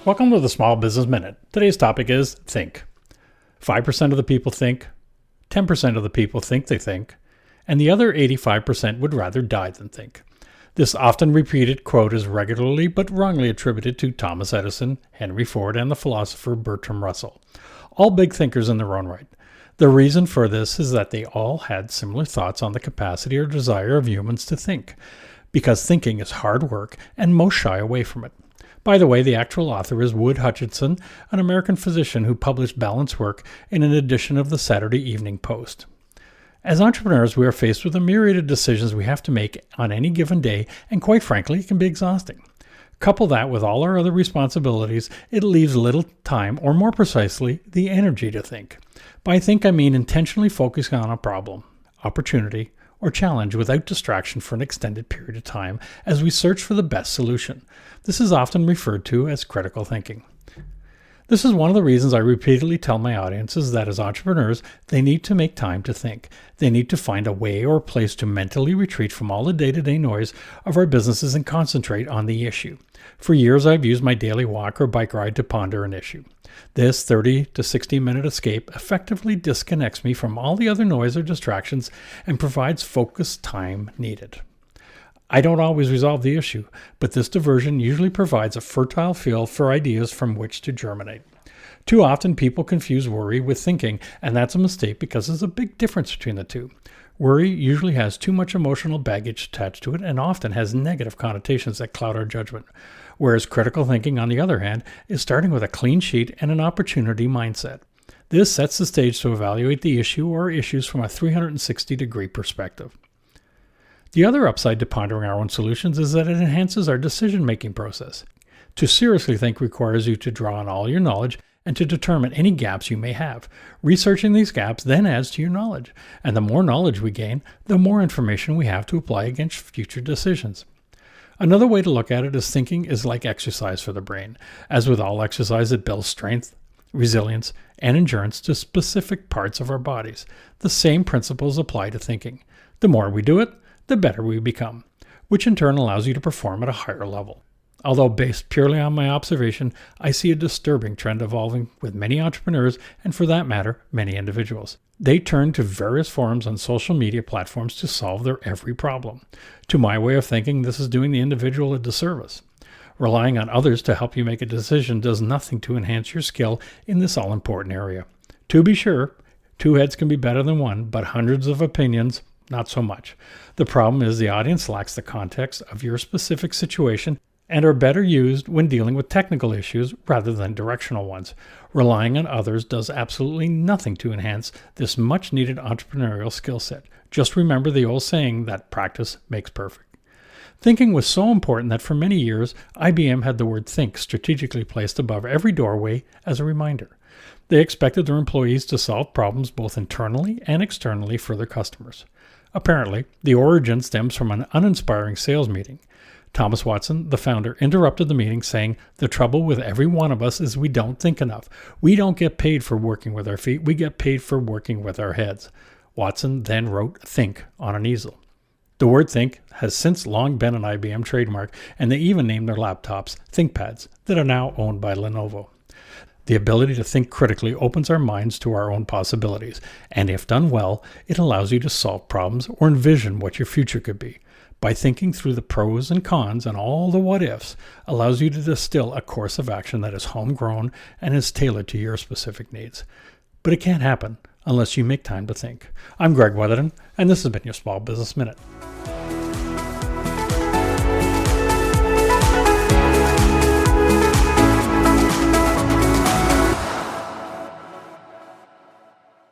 Welcome to the Small Business Minute. Today's topic is think. 5% of the people think, 10% of the people think they think, and the other 85% would rather die than think. This often repeated quote is regularly but wrongly attributed to Thomas Edison, Henry Ford, and the philosopher Bertrand Russell, all big thinkers in their own right. The reason for this is that they all had similar thoughts on the capacity or desire of humans to think, because thinking is hard work and most shy away from it. By the way, the actual author is Woods Hutchinson, an American physician who published Balanced Work in an edition of the Saturday Evening Post. As entrepreneurs, we are faced with a myriad of decisions we have to make on any given day, and quite frankly, it can be exhausting. Couple that with all our other responsibilities, it leaves little time, or more precisely, the energy to think. By think, I mean intentionally focusing on a problem, opportunity, or challenge without distraction for an extended period of time as we search for the best solution. This is often referred to as critical thinking. This is one of the reasons I repeatedly tell my audiences that as entrepreneurs, they need to make time to think. They need to find a way or a place to mentally retreat from all the day-to-day noise of our businesses and concentrate on the issue. For years, I've used my daily walk or bike ride to ponder an issue. This 30 to 60-minute escape effectively disconnects me from all the other noise or distractions and provides focused time needed. I don't always resolve the issue, but this diversion usually provides a fertile field for ideas from which to germinate. Too often people confuse worry with thinking, and that's a mistake because there's a big difference between the two. Worry usually has too much emotional baggage attached to it and often has negative connotations that cloud our judgment. Whereas critical thinking, on the other hand, is starting with a clean sheet and an opportunity mindset. This sets the stage to evaluate the issue or issues from a 360-degree perspective. The other upside to pondering our own solutions is that it enhances our decision-making process. To seriously think requires you to draw on all your knowledge and to determine any gaps you may have. Researching these gaps then adds to your knowledge, and the more knowledge we gain, the more information we have to apply against future decisions. Another way to look at it is thinking is like exercise for the brain. As with all exercise, it builds strength, resilience, and endurance to specific parts of our bodies. The same principles apply to thinking. The more we do it, the better we become, which in turn allows you to perform at a higher level. Although based purely on my observation, I see a disturbing trend evolving with many entrepreneurs and, for that matter, many individuals. They turn to various forums on social media platforms to solve their every problem. To my way of thinking, this is doing the individual a disservice. Relying on others to help you make a decision does nothing to enhance your skill in this all-important area. To be sure, two heads can be better than one, but hundreds of opinions, not so much. The problem is the audience lacks the context of your specific situation and are better used when dealing with technical issues rather than directional ones. Relying on others does absolutely nothing to enhance this much-needed entrepreneurial skill set. Just remember the old saying that practice makes perfect. Thinking was so important that for many years, IBM had the word think strategically placed above every doorway as a reminder. They expected their employees to solve problems both internally and externally for their customers. Apparently, the origin stems from an uninspiring sales meeting. Thomas Watson, the founder, interrupted the meeting saying, "The trouble with every one of us is we don't think enough. We don't get paid for working with our feet. We get paid for working with our heads." Watson then wrote "think" on an easel. The word think has since long been an IBM trademark, and they even named their laptops ThinkPads that are now owned by Lenovo. The ability to think critically opens our minds to our own possibilities, and if done well, it allows you to solve problems or envision what your future could be. By thinking through the pros and cons and all the what-ifs, allows you to distill a course of action that is homegrown and is tailored to your specific needs. But it can't happen unless you make time to think. I'm Greg Weatherden, and this has been your Small Business Minute.